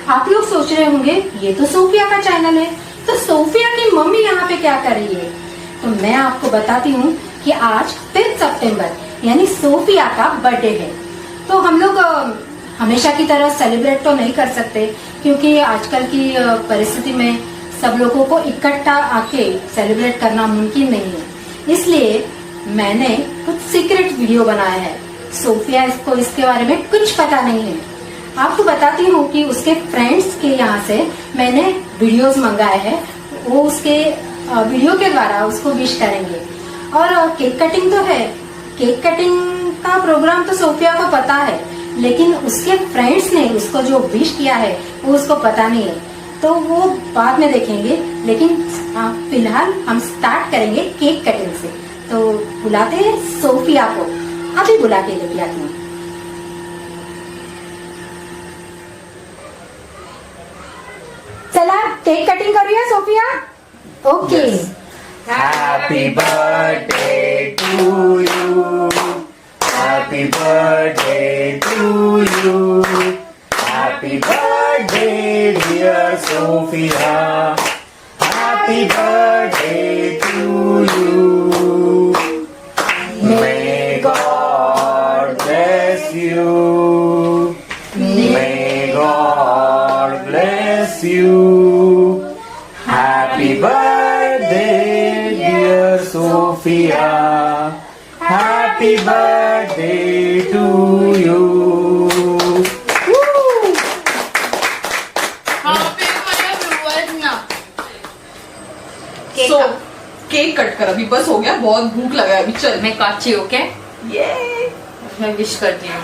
आप लोग सोच रहे होंगे ये तो सोफिया का चैनल है, तो सोफिया की मम्मी यहाँ पे क्या कर रही है? तो मैं आपको बताती हूँ कि आज 5 सितंबर यानी सोफिया का बर्थडे है। तो हम लोग हमेशा की तरह सेलिब्रेट तो नहीं कर सकते, क्योंकि आजकल की परिस्थिति में सब लोगों को इकट्ठा आके सेलिब्रेट करना मुमकिन नहीं है। इसलिए मैंने कुछ सीक्रेट वीडियो बनाया है। सोफिया इसको इसके बारे में कुछ पता नहीं है। आपको बताती हूँ कि उसके फ्रेंड्स के यहाँ से मैंने वीडियोस मंगाए हैं। वो उसके वीडियो के द्वारा उसको विश करेंगे। और केक कटिंग तो है, केक कटिंग का प्रोग्राम तो सोफिया को पता है, लेकिन उसके फ्रेंड्स ने उसको जो विश किया है वो उसको पता नहीं है, तो वो बाद में देखेंगे। लेकिन फिलहाल हम स्टार्ट करेंगे केक कटिंग से। तो बुलाते हैं सोफिया को, अभी बुला के लेके आती हूँ। चला केक कटिंग करूया Sophia? Okay. Happy birthday to you. Happy birthday to you. Happy birthday dear Sophia. Happy birthday to you. May God bless you. May God bless you. Happy birthday dear Sophia. Happy birthday to you. So cake cut कर, अभी बस हो गया, बहुत भूख लगा है अभी। चल मैं काची ओके, ये मैं विश करती हूँ।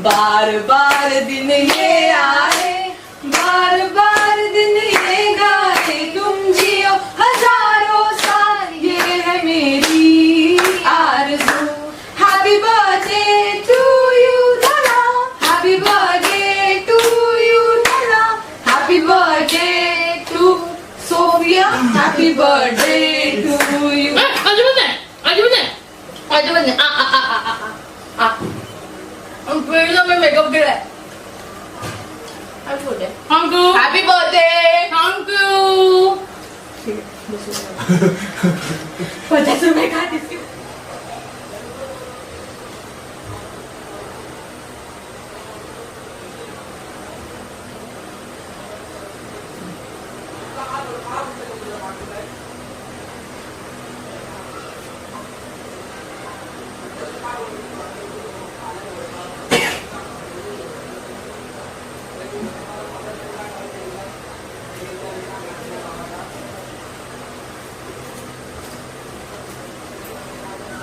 बार बार दिन ये आए, बार बार दिन ये गाए, तुम जियो हजारों साल, ये है मेरी आरज़ू। हैप्पी बर्थडे टू यू धला, हैप्पी बर्थडे टू यू धला, happy birthday to Sophia, happy birthday to you. आज बंदे आ फिर तो मैं मेकअप गिरा है। Thank you, happy birthday. Thank you. 50 रुपए का इसके।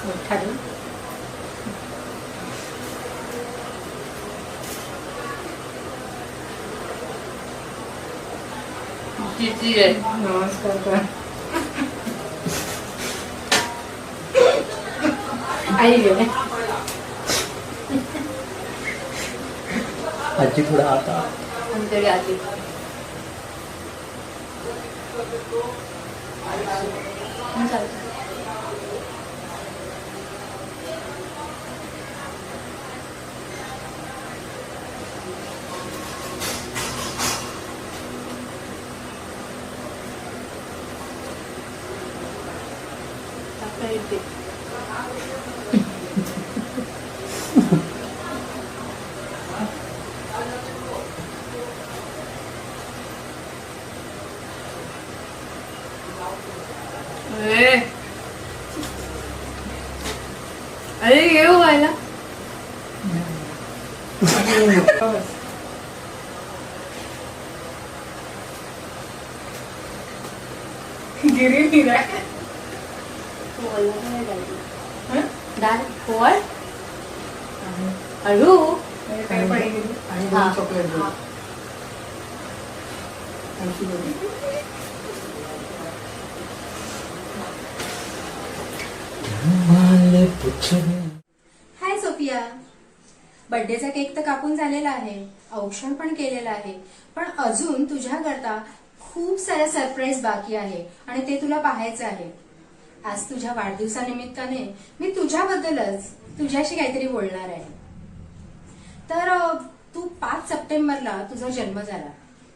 उठा दो। जीती है। नमस्कार कर। आई गए। आजी थोड़ा आता हम तेरे आती। अरे ये हुआ है ना, गिरी नहीं रहा है। डाल और अरू कहीं पड़ेगी। हाँ। चॉकलेट दो। हाय सोफिया, बर्थडेचा केक तर कापून झालेला आहे, औक्षण पण केलेलं आहे, पण अजून तुझ्याकरता खूप सारे सरप्राईज बाकी आहे आणि ते तुला पाहायचं आहे। आज तुझ्या वाढदिवसानिमित्ताने मी तुझ्याबद्दलच तुझ्याशी काहीतरी बोलणार आहे। तर तू 5 5 सप्टेंबरला तुझा जन्म झाला.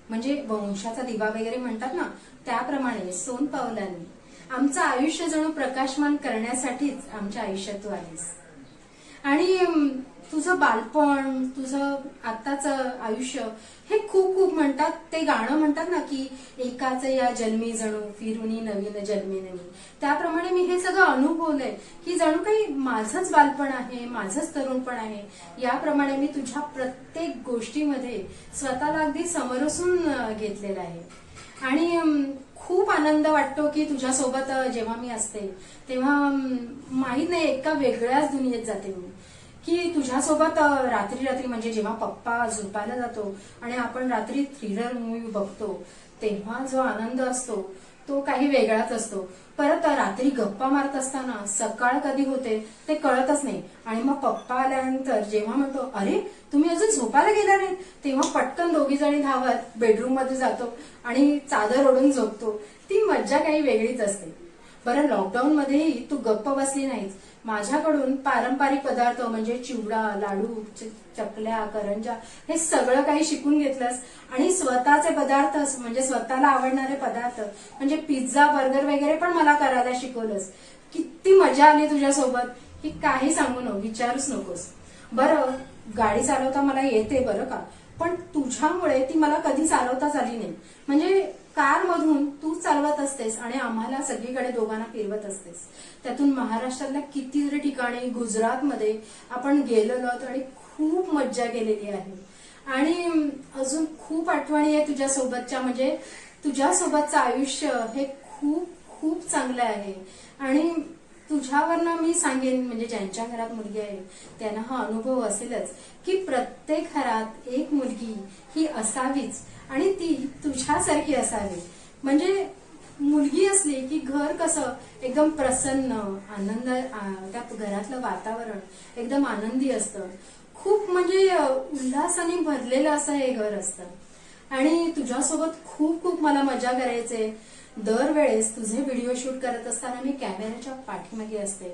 म्हणजे वंशाचा दिवा वगैरे म्हणतात ना, त्याप्रमाणे सोन पावलांनी आमचं आयुष्य जणू प्रकाशमान करण्यासाठीच आमच्या आयुष्यात तू आलीस. आणि तुझं बालपण, तुझं आत्ताच आयुष्य हे खूप खूप म्हणतात, ते गाणं म्हणतात ना की एकाच या जन्मी जणू फिरुनी नवीन जन्मी नवी. त्याप्रमाणे मी हे सगळं अनुभवलंय की जणू काही माझंच बालपण आहे, माझंच तरुणपण आहे. याप्रमाणे मी तुझ्या प्रत्येक गोष्टीमध्ये स्वतःला अगदी समरसून घेतलेलं आहे. आणि खूप आनंद वाटतो की तुझ्यासोबत जेव्हा मी असते तेव्हा माहीत नाही, एका वेगळ्याच दुनियेत जाते मी. की तुझ्यासोबत रात्री म्हणजे जेव्हा पप्पा झोपायला जातो आणि आपण रात्री थ्रिलर मूवी बघतो तेव्हा जो आनंद असतो तो काही वेगळाच असतो. परत रात्री गप्पा मारत असताना सकाळ कधी होते ते कळतच नाही. आणि मग पप्पा आल्यानंतर जेव्हा म्हणतो अरे तुम्ही अजून झोपायला गेला नाही, तेव्हा पटकन दोघी जणी धावत बेडरूम मध्ये जातो आणि चादर ओढून झोपतो. ती मज्जा काही वेगळीच असते. बरं, लॉकडाऊन मध्येही तू गप्प बसली नाहीस. माझ्याकडून पारंपरिक पदार्थ म्हणजे चिवडा, लाडू, चकल्या, करंजा हे सगळं काही शिकून घेतलंस. आणि स्वतःचे पदार्थ म्हणजे स्वतःला आवडणारे पदार्थ म्हणजे पिझ्झा, बर्गर वगैरे पण मला करायला शिकवलंस. किती मजा आली तुझ्यासोबत की काही सांगू नको, विचारूच नकोस. बरं, गाडी चालवता मला येते बरं का, पण तुझ्यामुळे ती मला कधी चालवताच आली नाही. म्हणजे कार मधून तू चालवत असतेस आणि आम्हाला सगळीकडे दोघांना फिरवत असतेस. त्यातून महाराष्ट्रातल्या कितीतरी ठिकाणी, गुजरातमध्ये आपण गेलेलो आहोत आणि खूप मज्जा केलेली आहे. आणि अजून खूप आठवणी आहे तुझ्यासोबतच्या. म्हणजे तुझ्यासोबतचं आयुष्य हे खूप खूप चांगलं आहे. आणि तुझ्यावरनं मी सांगेन, म्हणजे ज्यांच्या घरात मुलगी आहे त्यांना हा अनुभव असेलच की प्रत्येक घरात एक मुलगी ही असावीच आणि ती तुझ्यासारखी असावी. म्हणजे मुलगी असली की घर कसं एकदम प्रसन्न, आनंद, त्या घरातलं वातावरण एकदम आनंदी असतं. खूप म्हणजे उल्हासाने भरलेलं असं हे घर असतं. आणि तुझ्यासोबत खूप खूप मला मजा करायचे. दरवेळेस तुझे व्हिडिओ शूट करत असताना मी कॅमेऱ्याच्या पाठीमागे असते,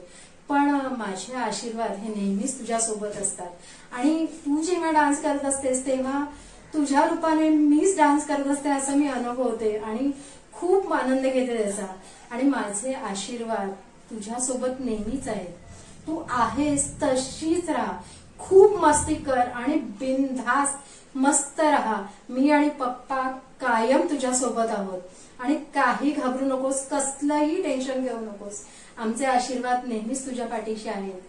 पण माझे आशीर्वाद हे नेहमीच तुझ्यासोबत असतात. आणि तू जेव्हा डान्स करत असतेस तेव्हा तुझ्या रूपाने मीच डान्स करत असते असं मी अनुभवते आणि खूप आनंद घेते त्याचा. आणि माझे आशीर्वाद तुझ्यासोबत नेहमीच आहेत. तू आहेस तशीच राहा, खूप मस्ती कर आणि बिनधास्त मस्त राहा. मी आणि पप्पा कायम तुझ्यासोबत आहोत. आणि काही घाबरू नकोस, कसलंही टेन्शन घेऊ नकोस. आमचे आशीर्वाद नेहमीच तुझ्या पाठीशी आहेत.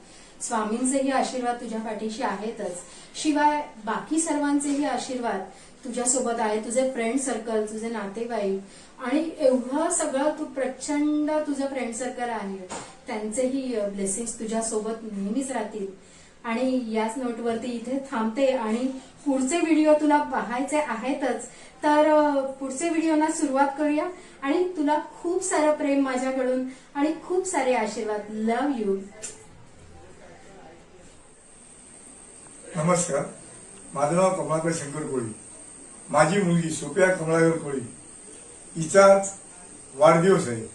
स्वामींचेही आशीर्वाद तुझ्या पाठीशी आहेतच. शिवाय बाकी सर्वांचेही आशीर्वाद तुझ्यासोबत आहे. तुझे फ्रेंड सर्कल, तुझे नातेवाईक आणि एवढं सगळं तू प्रचंड तुझं फ्रेंड सर्कल आहे, त्यांचेही ब्लेसिंग्स तुझ्यासोबत नेहमीच राहतील. आणि याच नोटवरती इथे थांबते आणि पुढचे व्हिडिओ तुला पाहायचे आहेतच, तर पुढचे व्हिडिओला सुरुवात करूया. आणि तुला खूप सारं प्रेम माझ्याकडून आणि खूप सारे आशीर्वाद. Love you. नमस्कार, माझं नाव कमलाकर शंकर कोळी. माझी मुलगी सोफिया कमलाकर कोळी हिचाच वाढदिवस आहे.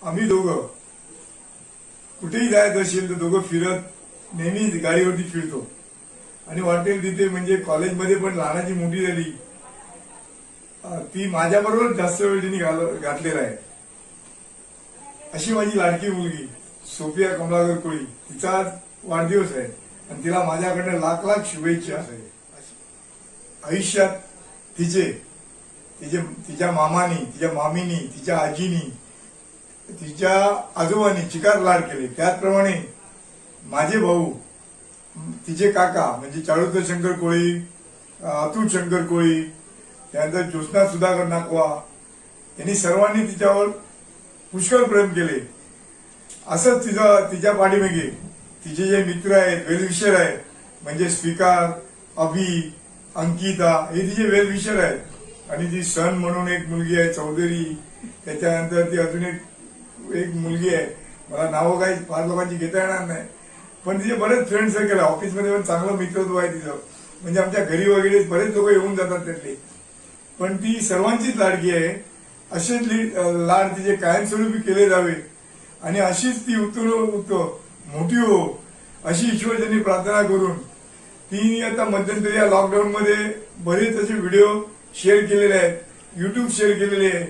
आम्ही दोघं कुठेही जायचं असेल तर दोघं फिरत नेहमी गाडीवरती फिरतो आणि वाटेल तिथे, म्हणजे कॉलेजमध्ये पण लहानाची मोठी झाली ती माझ्याबरोबर जास्त वेळ तिने घातलेला आहे. अशी माझी लाडकी मुलगी सोफिया कमलाकर कोळी, तिचा आज वाढदिवस आहे आणि तिला माझ्याकडनं लाख लाख शुभेच्छा आहे. आयुष्यात तिच्या मामानी, तिच्या मामीनी, तिच्या आजीनी, तिच्या आजोबांनी चिकार लाड केले. त्याचप्रमाणे माझे भाऊ, तिचे काका म्हणजे चारुदत्त शंकर कोळी, अतुल शंकर कोळी, त्यानंतर ज्योत्स्ना सुधाकर नाकवा, यांनी सर्वांनी तिच्यावर पुष्कळ प्रेम केले. असंच तिच्या पाठीमागे तिचे जे मित्र आहेत, वेलविशर आहेत, म्हणजे स्पीकर, अभि, अंकिता, हे तिचे वेलविशर आहेत. आणि ती सन म्हणून एक मुलगी आहे चौधरी. त्याच्यानंतर ती अजून एक मुलगी आहे, मला नावं काही फार लोकांची घेता येणार नाही, पण तिचे बरेच फ्रेंड सर्कल आहे. ऑफिसमध्ये पण चांगलं मित्रत्व आहे तिचं. म्हणजे आमच्या घरी वगैरे बरेच लोक येऊन जातात त्यातले. पण ती सर्वांचीच लाडकी आहे. असेच लाड तिचे कायमस्वरूपी केले जावे आणि अशीच ती मोठी हो अशी ईश्वर त्यांनी प्रार्थना करून तिने आता मध्यंतरी या लॉकडाऊन मध्ये बरेच असे व्हिडिओ शेअर केलेले आहेत, युट्यूब शेअर केलेले आहे.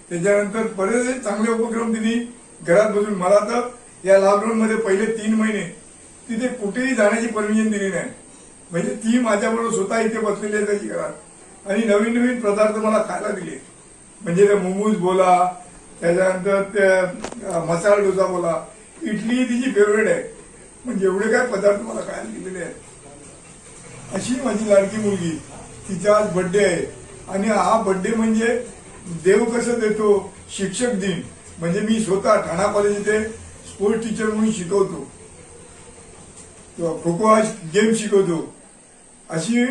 त्याच्यानंतर बरेच चांगले उपक्रम तिने घरात बसून, मला तर या लॉकडाऊन मध्ये पहिले 3 महिने तिथे कुठेही जाण्याची परमिशन दिली नाही. म्हणजे ती माझ्याबरोबर स्वतः इथे बसलेली आहे त्याची घरात आणि नवीन नवीन पदार्थ मला खायला दिले. म्हणजे ते मोमोज बोला, त्याच्यानंतर ते मसाला डोसा बोला, इडली तिची फेवरेट आहे. म्हणजे एवढे काय पदार्थ मला खायला दिलेले आहेत. अशी माझी लाडकी मुलगी, तिचा आज बर्थडे आहे आणि हा बर्थडे म्हणजे देव कसं देतो, शिक्षक दिन. म्हणजे मी स्वतः ठाणा कॉलेज इथे स्पोर्ट्स टीचर म्हणून शिकवतो, खो खो गेम शिकवतो. अशी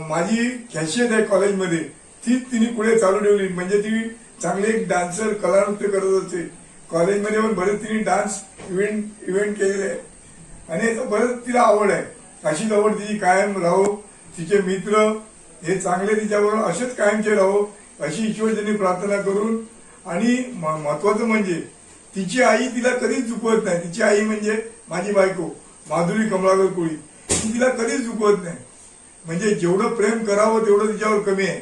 माझी खासियत आहे कॉलेजमध्ये, तीच तिने पुढे चालू ठेवली. म्हणजे ती चांगली एक डान्सर, कलानृत्य करत असते. कॉलेजमध्ये पण बरेच तिने डान्स इव्हेंट केलेले आहे आणि बरंच तिला आवड आहे. अशीच आवड तिची कायम राहो. तिचे मित्र हे चांगले तिच्याबरोबर असेच कायमचे राहो अशी ईश्वरजनी प्रार्थना करून. आणि महत्वाचं म्हणजे तिची आई तिला कधीच चुकवत नाही. तिची आई म्हणजे माझी बायको माधुरी कमलाकर कोळी, ती तिला कधीच चुकवत नाही. म्हणजे जेवढं प्रेम करावं तेवढं तिच्यावर कमी आहे.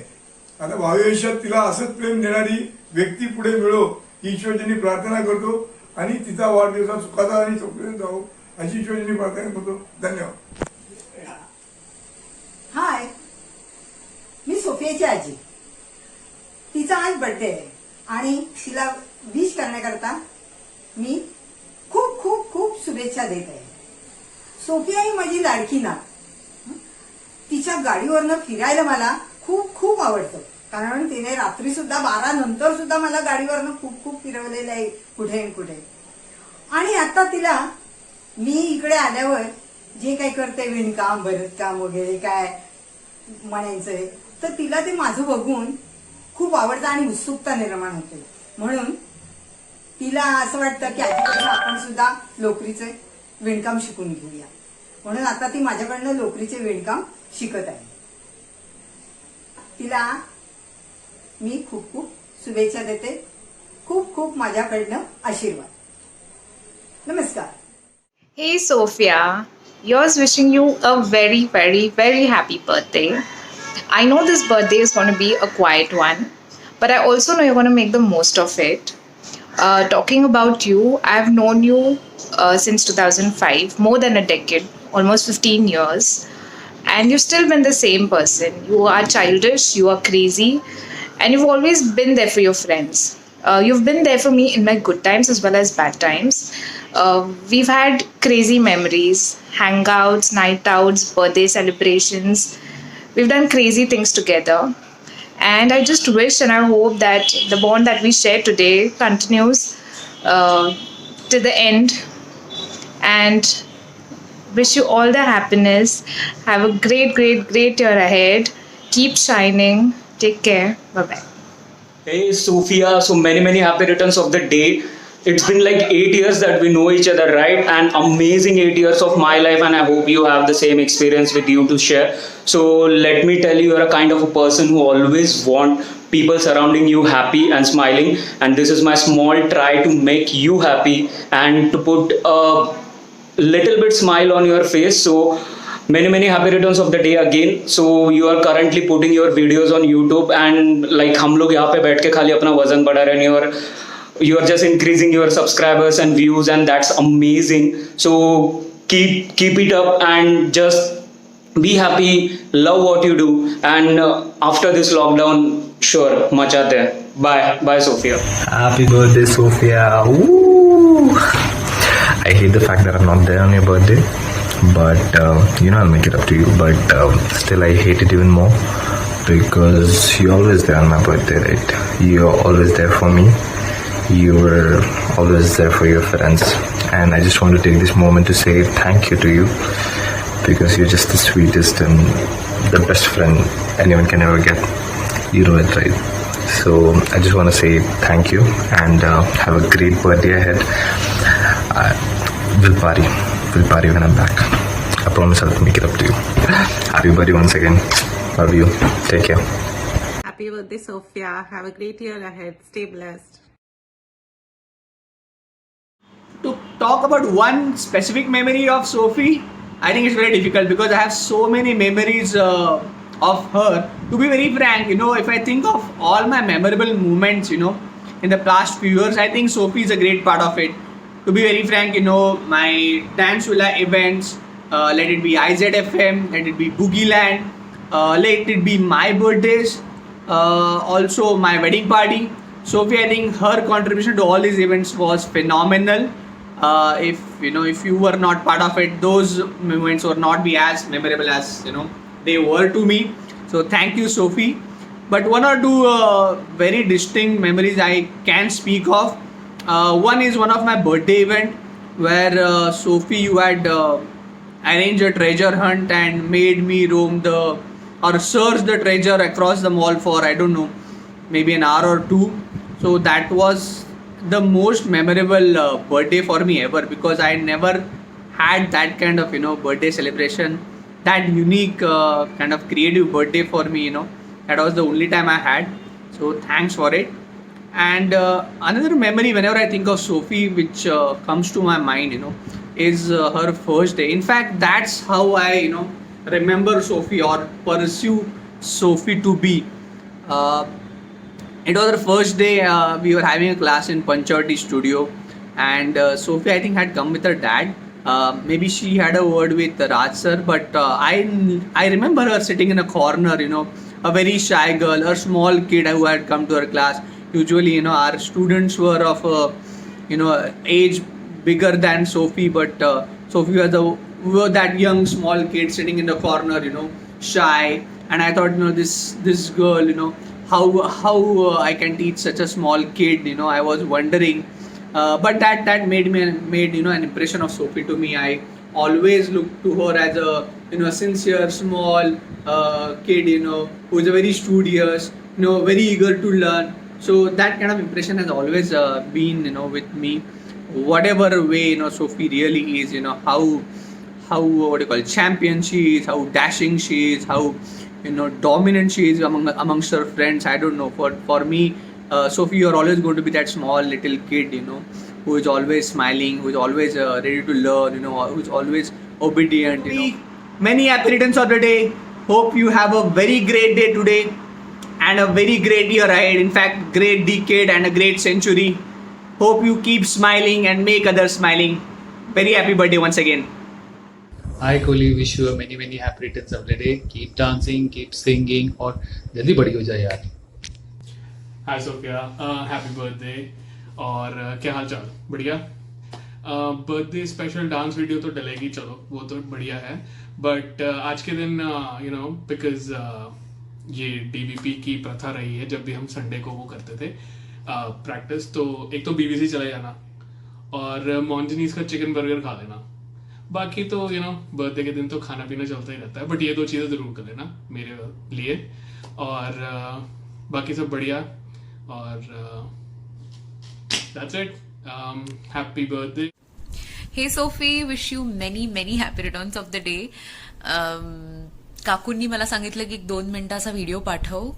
आता भावी आयुष्यात तिला असंच प्रेम देणारी व्यक्ती पुढे मिळो ईश्वरजनी प्रार्थना करतो आणि तिचा वाढदिवसा सुखाचा आणि सुखपूर्ण जावो अशी ईश्वरजनी प्रार्थना करतो. धन्यवाद. हाय, मी सोफियाची आजी. तिचा आज बर्थडे आहे आणि तिला विश करण्याकरता मी खूप खूप खूप शुभेच्छा देत आहे. सोफिया ही माझी लाडकी ना. तिच्या गाडीवरनं फिरायला मला खूप खूप आवडतं, कारण तिने रात्री सुद्धा 12 नंतर सुद्धा मला गाडीवरनं खूप खूप फिरवलेलं आहे कुठे कुठे. आणि आता तिला मी इकडे आल्यावर जे काही करते, विणकाम भरतकाम वगैरे काय म्हणायचंय, तर तिला ते माझं बघून खूप आवडतं आणि उत्सुकता निर्माण होते. म्हणून तिला असं वाटतं की आजीकडून आपण सुद्धा लोकरीचे विणकाम शिकून घेऊया. म्हणून आता ती माझ्याकडनं लोकरीचे विणकाम शिकत आहे. तिला मी खूप खूप शुभेच्छा देते. खूप खूप माझ्याकडनं आशीर्वाद. नमस्कार. Hey Sophia, yours wishing you a very, very, very happy birthday. I know this birthday is going to be a quiet one, but I also know you're going to make the most of it. Talking about you, I've known you since 2005, more than a decade, almost 15 years, and you've still been the same person. You are childish, you are crazy, and you've always been there for your friends. You've been there for me in my good times as well as bad times. We've had crazy memories, hangouts, night outs, birthday celebrations. We've done crazy things together. And I just wish and I hope that the bond that we share today continues to the end. And wish you all the happiness. Have a great, great, great year ahead. Keep shining. Take care. Bye-bye. Hey Sophia, so many happy returns of the day. It's been like 8 years that we know each other, right? And amazing 8 years of my life, and I hope you have the same experience with you to share. So let me tell you, you're a kind of a person who always want people surrounding you happy and smiling, and this is my small try to make you happy and to put a little bit smile on your face. So many happy returns of the day again. So you are currently putting your videos on YouTube, and like हम लोग यहाँ पे बैठ के खाली अपना वजन बढ़ा रहे हैं, और you are just increasing your subscribers and views, and that's amazing. So keep it up and just be happy, love what you do, and after this lockdown, sure, मचाते हैं. Bye Sophia. Happy birthday, Sophia. Woo! I hate the fact that I'm not there on your birthday, but I'll make it up to you. But still, I hate it even more because you're always there on my birthday, right? You're always there for me. You were always there for your friends, and I just want to take this moment to say thank you to you, because you're just the sweetest and the best friend anyone can ever get. You know it, right? So I just want to say thank you, and have a great birthday ahead. We'll party when I'm back. I promise I'll make it up to you. Happy birthday once again. Love you. Take care. Happy birthday, Sophia. Have a great year ahead. Stay blessed. To talk about one specific memory of Sophie, I think it's very difficult because I have so many memories of her. To be very frank, if I think of all my memorable moments, in the past few years, I think Sophie is a great part of it. To be very frank, my Dance Villa events, let it be IZFM, let it be Boogie Land, let it be my birthdays, also my wedding party. Sophie, I think her contribution to all these events was phenomenal. If you were not part of it, those moments would not be as memorable as they were to me. So thank you, Sophie. But one or two very distinct memories I can speak of. One is one of my birthday event where Sophie, you had arranged a treasure hunt and made me search the treasure across the mall for, I don't know, maybe an hour or two. So that was the most memorable birthday for me ever, because I never had that kind of birthday celebration, that unique kind of creative birthday for me. That was the only time I had. So thanks for it. And another memory whenever I think of Sophie which comes to my mind is her first day. In fact, that's how I remember Sophie or pursue Sophie to be. It was her first day. We were having a class in Panchavati studio, and Sophie, I think, had come with her dad. Maybe she had a word with Raj sir, but I remember her sitting in a corner, a very shy girl, a small kid who had come to her class. Usually, our students were of age bigger than Sophie, but Sophie was that young small kid sitting in the corner, shy. And I thought, this girl, how I can teach such a small kid. I was wondering, but that made an impression of Sophie to me. I always looked to her as a sincere small kid, who is very studious, very eager to learn. So that kind of impression has always been with me. Whatever way Sophie really is, how champion she is, how dashing she is, how dominant she is amongst her friends. I don't know. For me, Sophie, you're always going to be that small little kid, who is always smiling, who is always ready to learn, who is always obedient. Many happy returns of the day. Hope you have a very great day today and a very great year ahead. In fact, great decade and a great century. Hope you keep smiling and make others smiling. Very happy birthday once again. Hi Kohli, wish you a many happy returns of the day. Keep dancing, keep singing और जल्दी बड़ी हो जाए यार. हाय Sofia, happy birthday. और क्या हाल चाल? बढ़िया. बर्थडे स्पेशल डांस वीडियो तो डलेगी, चलो वो तो बढ़िया है. बट आज के दिन बिकॉज ये डीवीपी की प्रथा रही है, जब भी हम संडे को वो करते थे प्रैक्टिस, तो एक तो बीबीसी चले जाना और मॉन्जनीज का चिकन बर्गर खा लेना. बाकी तो बर्थडे के दिन तो खाना पीना चलता ही रहता है, बट ये दो चीज़ें ज़रूर कर लेना मेरे लिए. और बाकी सब बढ़िया. और that's it. Happy birthday. Hey Sophie, wish you many happy returns of the day. काकूंनी मला सांगितलं की 2 मिनिटाचा व्हिडिओ पाठव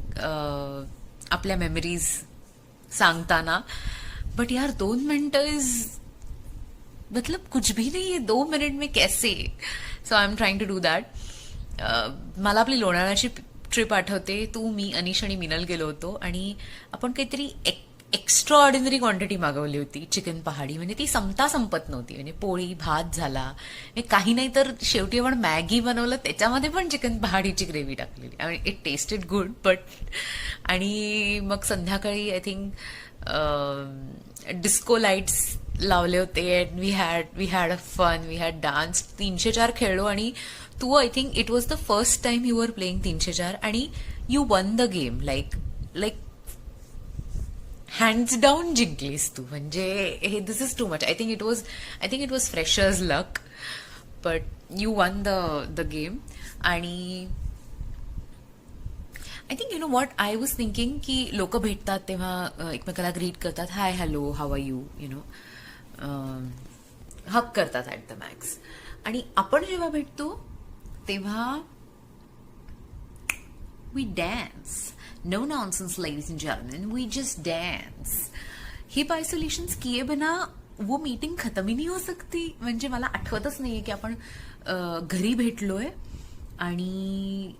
आपल्या मेमरीज सांगताना. बट यार 2 मिनटं इज मतलब कुछ भी नहीं है 2 मिनिट में कैसे. So I am trying to do that. मला आपली लोणावळ्याची ट्रिप आठवते. तू, मी, अनिश आणि मिनल गेलो होतो आणि आपण काहीतरी एक्स्ट्रा ऑर्डिनरी क्वांटिटी मागवली होती चिकन पहाडी. म्हणजे ती संपत नव्हती. म्हणजे पोळी भात झाला, काही नाही तर शेवटी आपण मॅगी बनवलं, त्याच्यामध्ये पण चिकन पहाडीची ग्रेव्ही टाकलेली. I mean it tasted good. But आणि मग संध्याकाळी आय थिंक डिस्को लाईट्स लावले होते. And we had a fun, we had dance. 304 खेळलो आणि तू, I think it was the first time you were playing 304 आणि you won the game. Like hands down जिंकलीस तू. म्हणजे this is too much. I think it was fresher's luck, but you won the game. आणि I think what I was thinking की लोक भेटतात तेव्हा एकमेकाला ग्रीट करतात, hi hello how are you, hug करतात ॲट द मॅक्स. आणि आपण जेव्हा भेटतो तेव्हा we dance. No nonsense, ladies and gentlemen. We just dance. Hip isolations किए बिना वो मीटिंग खत्म ही नहीं हो सकती. म्हणजे मला आठवतच नाहीये की आपण घरी भेटलोय आणि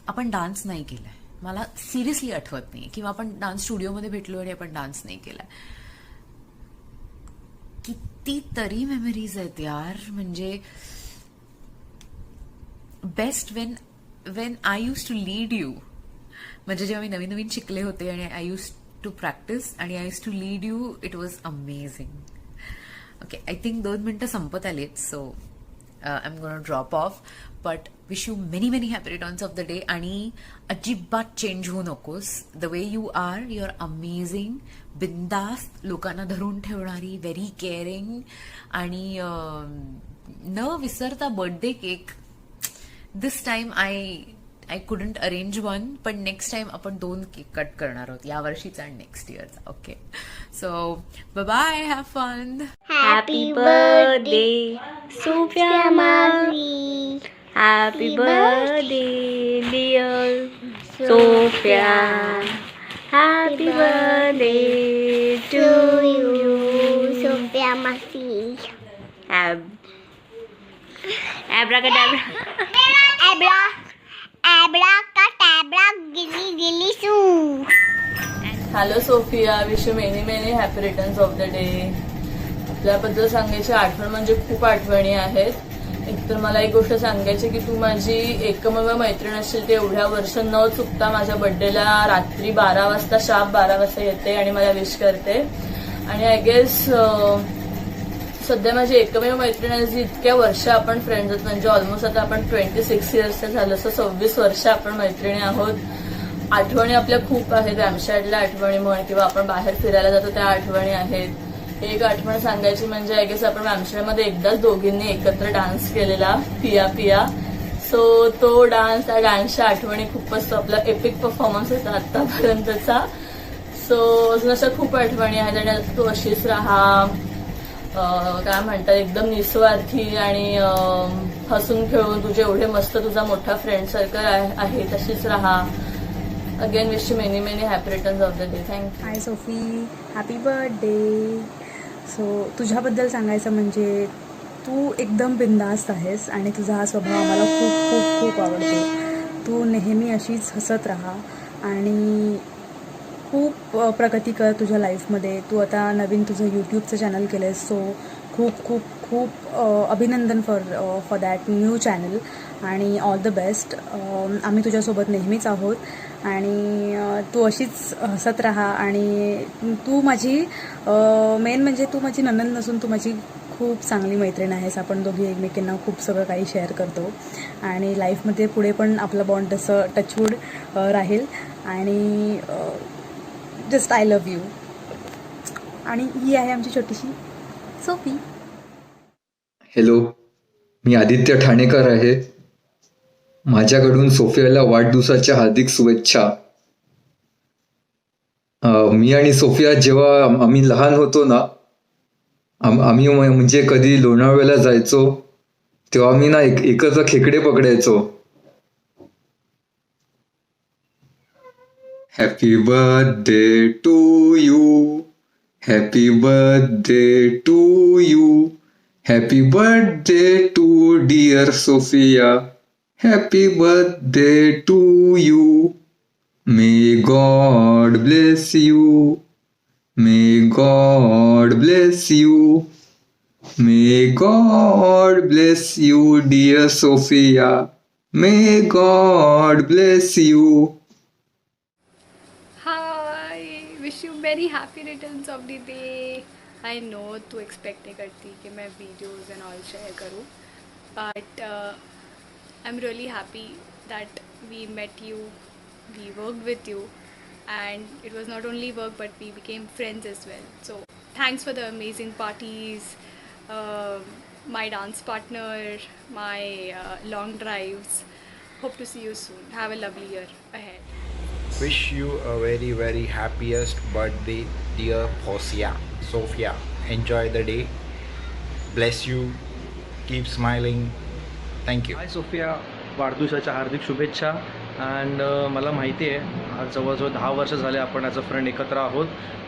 आपण डान्स नाही केलाय. मला सिरियसली आठवत नाही किंवा आपण डान्स स्टुडिओमध्ये भेटलो आणि आपण डान्स नाही केलाय. कितीतरी मेमरीज आहेत यार. म्हणजे best when I used to lead you. म्हणजे जेव्हा मी नवीन नवीन शिकले होते आणि आय यूज टू प्रॅक्टिस आणि I used to lead you, it was amazing. Okay, I think 2 मिनिटं संपत आलेत, so I am gonna drop off. But wish you many many happy returns of the day. आणि अजिबात change होऊ नकोस. The way you are amazing, बिंदास्त, लोकांना धरून ठेवणारी, व्हेरी केअरिंग आणि न विसरता birthday cake. This time I couldn't arrange one, पण नेक्स्ट टाइम आपण 2 केक कट करणार आहोत, या वर्षीचा आणि नेक्स्ट इयरचा. Okay, so bye, have fun. Happy birthday Sofia मामी. Happy birthday dear Sofia. Happy birthday to you Sofia मासी. Hello Sofia, wish you many many happy returns of the day. आपल्याबद्दल सांगायची आठवण म्हणजे खूप आठवणी आहेत. एकतर मला एक गोष्ट सांगायची की तू माझी एकमेव मैत्रीण असशील. ते एवढ्या वर्ष न चुकता माझ्या बर्थडेला रात्री 12 वाजता, शार्प 12 वाजता येते आणि मला विश करते. आणि आय गेस सध्या माझी एकमेव मैत्रीण आहे जी इतक्या वर्ष आपण फ्रेंड्स आहोत. म्हणजे ऑलमोस्ट आता आपण 26 इयर्स झालं, असं 26 वर्ष आपण मैत्रिणी आहोत. आठवणी आपल्या खूप आहेत. रॅमशॅडला आठवणी म्हण किंवा आपण बाहेर फिरायला जातो त्या आठवणी आहेत. एक आठवण सांगायची म्हणजे आय गेस आपण रॅमशॅडमध्ये एकदाच दोघींनी एकत्र डान्स केलेला, पिया पिया. सो तो डान्स, त्या डान्सच्या आठवणी खूपच आपला एपिक परफॉर्मन्स होता आतापर्यंतचा. सो अजून अशा खूप आठवणी आहेत. आणि तू अशीच राहा, काय म्हणतात, एकदम निस्वार्थी आणि हसून खेळून तुझे एवढे मस्त, तुझा मोठा फ्रेंड सर्कल आहे, तशीच राहा. Again wish you many many happy returns of the day. Thank you. Hi Sophie, happy birthday. So तुझ्याबद्दल सांगायचं म्हणजे तू एकदम बिंदास्त आहेस आणि तुझा हा स्वभाव मला खूप खूप खूप आवडतो. तू नेहमी अशीच हसत राहा आणि खूप प्रगती कर तुझ्या लाईफमध्ये. तू आता नवीन तुझं यूट्यूबचं चॅनल केलं आहेस, सो खूप खूप खूप अभिनंदन फॉर दॅट न्यू चॅनल आणि ऑल द बेस्ट. आम्ही तुझ्यासोबत नेहमीच आहोत आणि तू अशीच हसत राहा. आणि तू माझी मेन म्हणजे तू माझी नणंद नसून तू माझी खूप चांगली मैत्रीण आहेस. आपण दोघी एकमेकींना खूप सगळं काही शेअर करतो आणि लाईफमध्ये पुढे पण आपला बॉन्ड तसं टचवूड राहील. आणि जस्ट आय लव्ह यू. आणि ही आहे आमची छोटीशी सोफी. हॅलो, मी आदित्य ठाणेकर आहे. माझ्याकडून सोफियाला वाढदिवसाच्या हार्दिक शुभेच्छा. मी आणि सोफिया जेव्हा आम्ही लहान होतो ना, आम्ही म्हणजे कधी लोणावळ्याला जायचो तेव्हा आम्ही ना एकत्र खेकडे पकडायचो. Happy birthday to you, happy birthday to you, happy birthday to dear Sofia, happy birthday to you. May God bless you. May God bless you. May God bless you, dear Sophia. May God bless you. Hi, wish you very happy returns of the day. I know तू expect नहीं करती कि मैं videos and all share करूँ, but I'm really happy that we met you, we worked with you, and it was not only work but we became friends as well. So thanks for the amazing parties, my dance partner, my long drives. Hope to see you soon. Have a lovely year ahead. Wish you a very very happiest birthday, dear Sophia. Enjoy the day. Bless you. Keep smiling. Thank you. Hi Sophia, वाढदिवसाच्या हार्दिक शुभेच्छा. And मला माहिती आहे आज जवळजवळ 10 वर्ष झाले आपण ॲज अ फ्रेंड एकत्र आहोत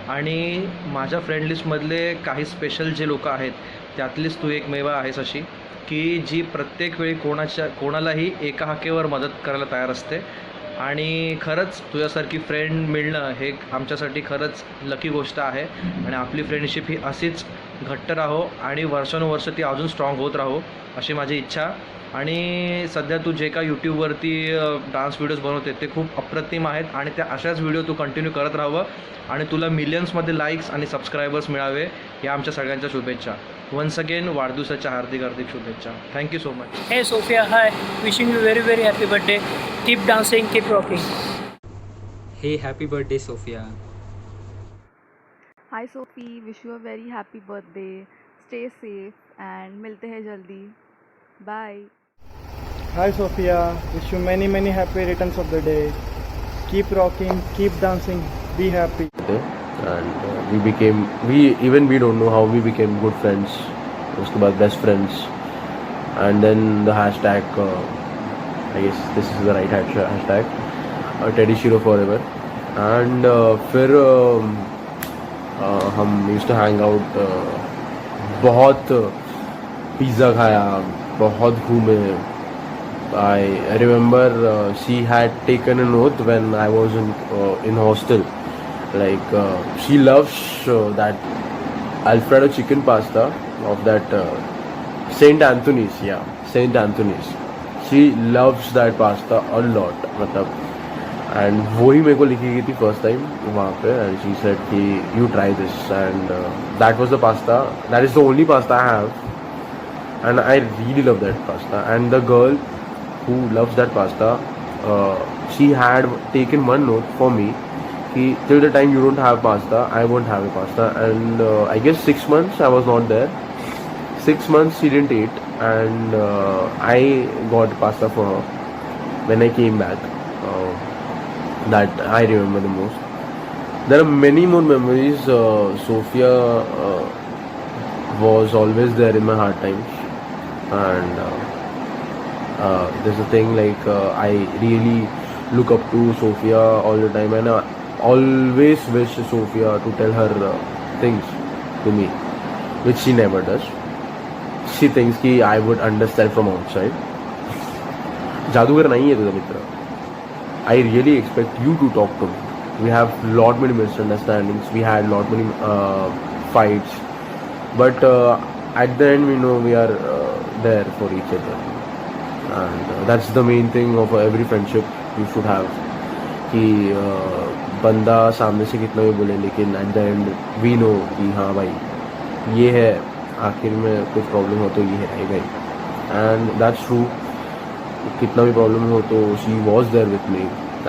आणि माझ्या फ्रेंड लिस्टमधले काही स्पेशल जे लोक आहेत त्यातलीच तू एकमेव आहेस अशी. की जी प्रत्येक वेळी कोणालाही एका हाकेवर मदत करायला तयार असते. आणि खरंच तुझ्यासारखी फ्रेंड मिळणं हे आमच्यासाठी खरंच लकी गोष्ट आहे. आणि आपली फ्रेंडशिप ही अशीच घट्ट राहो आणि वर्षानुवर्ष ती अजून स्ट्रॉंग होत राहो अशी माझी इच्छा. आणि सध्या तू जे का यूट्यूबवरती डान्स व्हिडिओज बनवते ते खूप अप्रतिम आहेत आणि त्या अशाच व्हिडिओ तू कंटिन्यू करत राहावं आणि तुला मिलियन्समध्ये लाईक्स आणि सबस्क्रायबर्स मिळावे या आमच्या सगळ्यांच्या शुभेच्छा. वन्स अगेन वाढदिवसाच्या हार्दिक हार्दिक शुभेच्छा. Thank you so much. Hey Sophia, hi. Wishing you very very happy birthday. Keep dancing, keep rocking. Hey, happy birthday, Sophia. Hi Sophie, wish you a very happy birthday. Stay safe and मिलते हैं जल्दी. Bye. Hi Sophia, wish you many many happy returns of the day. Keep rocking, keep dancing, be happy. And we don't know how we became good friends. उसके बाद best friends. And then the hashtag, I guess this is the right hashtag, Teddy Shiro forever. And फिर हम used to hang out, बहुत pizza खाया, बहुत घूमे. I remember she had taken an oath when I was in hostel. Like she loves that Alfredo chicken pasta of that Saint Anthony's. Yeah, Saint Anthony's. She loves that pasta a lot. मतलब and वही मेरे को लिखी गई थी first time वहाँ पे, and she said कि you try this, and that was the pasta. That is the only pasta I have, and I really love that pasta. And the girl who loves that pasta, she had taken one note for me कि till the time you don't have pasta, I won't have a pasta. And I guess 6 months I was not there. 6 months she didn't eat, and I got pasta for her when I came back. That I remember the most. There are many more memories. Sophia was always there in my hard times, and there's a thing like I really look up to Sophia all the time, and I always wish Sophia to tell her things to me, which she never does. She thinks कि I would understand from outside. जादूगर नहीं है तुझा मित्र. I really expect you to talk to me. We have lot many misunderstandings. We had lot many fights, but at the end we know we are there for each other, and that's the main thing of every friendship you should have. कि बंदा सामने से कितना भी बोले, लेकिन at the end we know कि हाँ भाई ये है, आखिर में कुछ प्रॉब्लम हो तो ये है भाई. And that's true. कितना भी प्रॉब्लम हो तो she was there with me.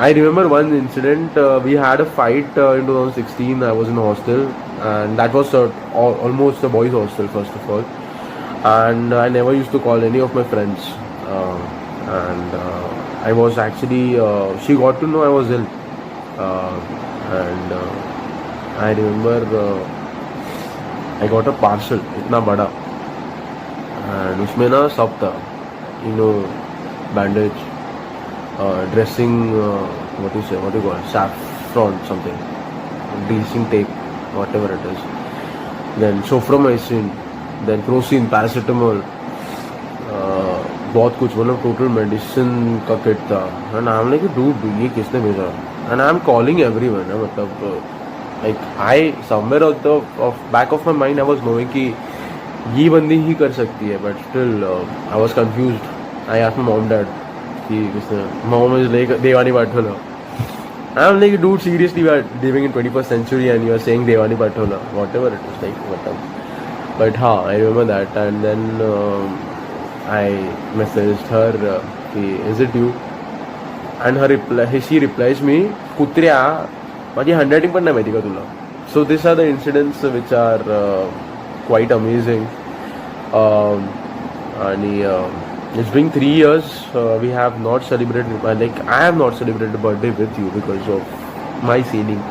I remember one incident. We had a fight in 2016. I was in a hostel, and that was almost a boys' hostel first of all. And I never used to call any of my friends. And I was actually. She got to know I was ill, and I remember I got a parcel इतना बड़ा, and उसमें ना सब था, bandage, dressing, what do you call it, saffron something, dressing tape, whatever it is, then soframycin, then crocin, paracetamol, बहुत कुछ, मतलब total medicine का kit था. And I am like dude ये किसने भेजा, and I am calling everyone. मतलब like I somewhere of back of my mind I was knowing कि ये बंदी ही कर सकती है, but still I was confused. I asked my mom dad कि किसने. Mom is like Devani Pathola. I'm like, dude, seriously, we are living in 21st century and you are saying Devani Pathola, whatever it is, like whatever. But हाँ, I remember that, and then I messaged her कि is it you? And she replies me, कुत्र्या माझी handwriting पण नाही माहिती का तुला. So these are the incidents which are quite amazing. And it's been 3 years. We have not celebrated. Like I have not celebrated a birthday with you because of my sailing.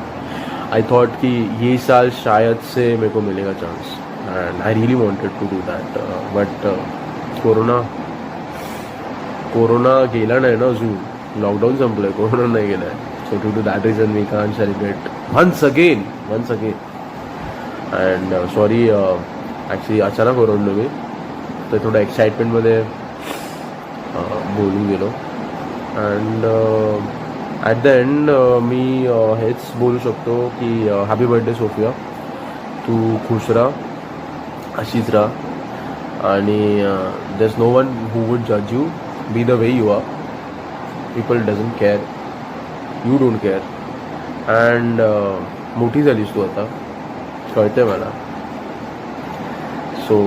I thought कि ये साल शायद से मेरे को मिलेगा chance, and I really wanted to do that. But corona गेला नाही ना अजून. लॉकडाऊन संपलंय, कोरोना नाही गेलाय. So due to that reason we can't celebrate once again. And sorry, actually अचानक ओरडलो मी. तर थोडं एक्साइटमेंटमध्ये बोलून गेलो. And at the and me हेच बोलू शकतो की हॅपी बर्थडे सोफिया, तू खुश राहा, अशीच राहा आणि there is no one who would जज you. Be the way you are. People doesn't care, you don't care. And मोठी झालीस तू आता, कळते मला. सो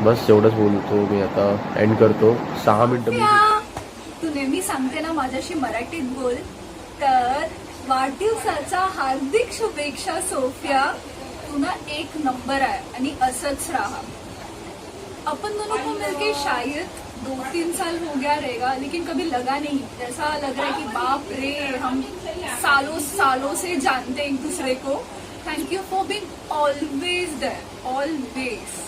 बस एवढंच बोलतो मी, आता एंड करतो. 6 मिनटं मी तू नेहमी सांगते ना माझ्याशी मराठीत बोल, तर वाढदिवसाचा हार्दिक शुभेच्छा सोफिया. तू ना एक नंबर आहे आणि असंच राहा. अपन दोनों को मिलके शायद 2-3 साल हो गया रहेगा, लेकिन कभी लगा नहीं. ऐसा लग रहा है कि बाप रे, हम सालों सालों से जानते हैं एक दूसरे को. Thank you for being always there, always.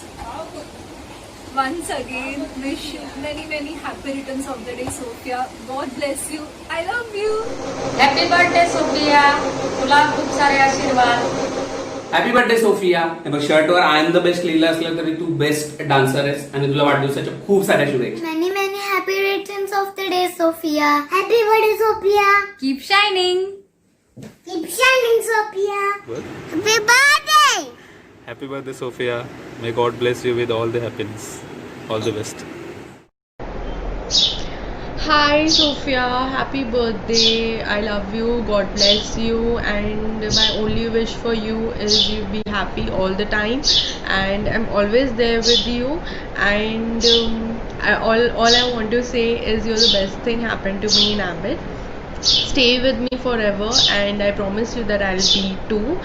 Once again, wish you many happy returns of the day, Sophia. God bless you. I love you. Happy birthday Sophia, तुला खूप सारे आशीर्वाद. Happy birthday Sophia. हे बघ, शर्टवर आय एम द बेस्ट लिहिलं असलं तरी तू बेस्ट डान्सर आहेस आणि तुला वाढदिवसाच्या खूप साऱ्या शुभेच्छा. Many happy returns of the day, Sophia. Happy birthday, Sophia. Keep shining. Keep shining, Sophia. Happy birthday. Happy birthday, Sophia. May God bless you with all the happiness. All the best. Hi Sophia, happy birthday. I love you. God bless you. And my only wish for you is you be happy all the time. And I'm always there with you. And all I want to say is you're the best thing happened to me in Abbott. Stay with me forever, and I promise you that I'll be too.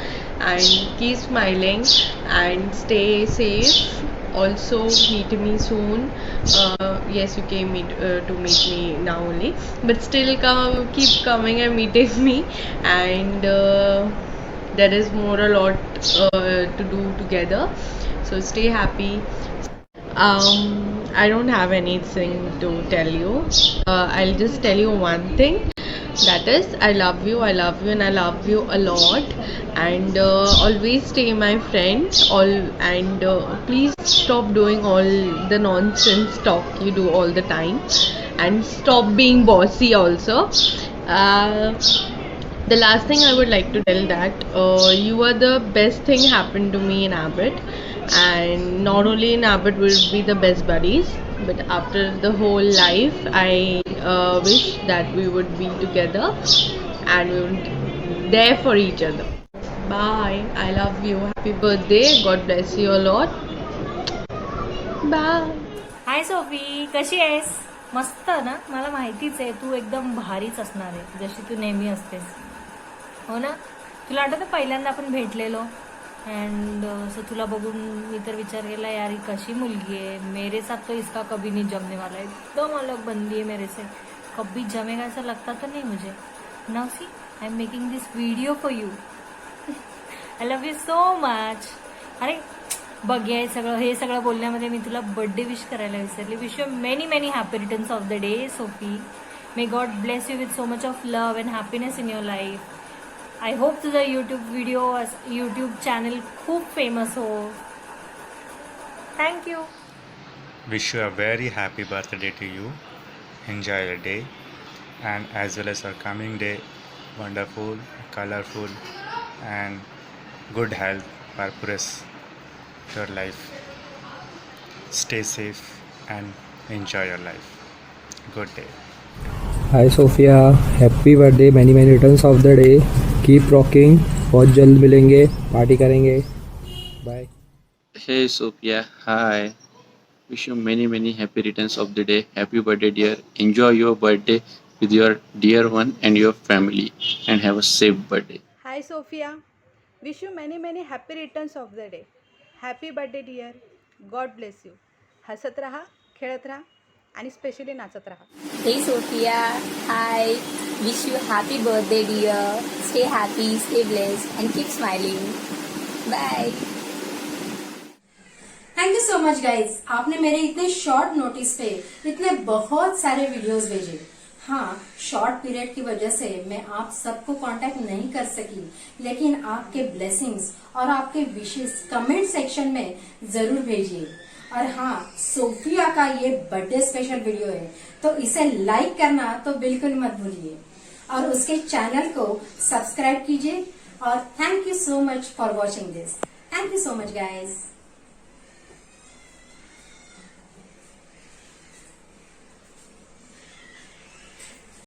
And keep smiling and stay safe. Also meet me soon. Yes, you came to meet me now only, but still keep coming and meeting me. And there is a lot to do together. So stay happy. I don't have anything to tell you. I'll just tell you one thing. That is, I love you, and I love you a lot. And always stay my friend. And please stop doing all the nonsense talk you do all the time, and stop being bossy also. The last thing I would like to tell that you are the best thing happened to me in Abbott. And not only in Abbott will be the best buddies, but after the whole life, I wish that we would be together and we would be there for each other. Bye. I love you. Happy birthday. God bless you a lot. Bye. High Sophie, कशी आहेस? मस्त ना. मला माहितीच आहे तू एकदम भारीच असणार आहे, जशी तू नेहमी असतेस, हो ना. तुला आठवतं पहिल्यांदा आपण भेटलेलो, अँड असं तुला बघून मी तर विचार केला, यार ही कशी मुलगी आहे, मेरे साथ तो इसका कभी नहीं जमने वाला है, एकदम अलग बंदी है मेरे से, कभी जमेगा ऐसा लगता तो नहीं मुझे. Now see, I am making this video for you. I love you so much. अरे बघ, हे सगळं बोलण्यामध्ये मी तुला बर्थडे विश करायला विसरली. Wish you many happy returns of the day Sophie. May God bless you with so much of love and happiness in your life. I hope तुझा YouTube channel खूप फेमस हो. Thank you. Wish you a very happy birthday to you. Enjoy the day, and as well as our coming day, wonderful, colorful, and good health, purpose your life. Stay safe and enjoy your life. Good day. Hi Sophia, happy birthday, many returns of the day. Keep rocking. बहुत जल्द मिलेंगे, party करेंगे. Bye. Hey Sophia, hi. Wish you many happy returns of the day. Happy birthday, dear. Enjoy your birthday with your dear one and your family, and have a safe birthday. Hi Sophia, wish you many happy returns of the day. Happy birthday dear. God bless you. हसत राहा, खेळत राहा आणि specially नाचत राहा. Hey Sophia, hi. Wish you happy birthday dear. Stay happy, stay blessed and keep smiling. Bye. Thank you so much guys. आपने मेरे इतने शॉर्ट नोटिस पे इतने बहुत सारे वीडियोस भेजे. हाँ, शॉर्ट पीरियड की वजह से मैं आप सबको कांटेक्ट नहीं कर सकी, लेकिन आपके ब्लेसिंग्स और आपके विशेस कमेंट सेक्शन में जरूर भेजिए. और हाँ, सोफिया का ये बर्थडे स्पेशल वीडियो है, तो इसे लाइक करना तो बिल्कुल मत भूलिए और उसके चैनल को सब्सक्राइब कीजिए। और thank you so much for watching this. Thank you so much guys.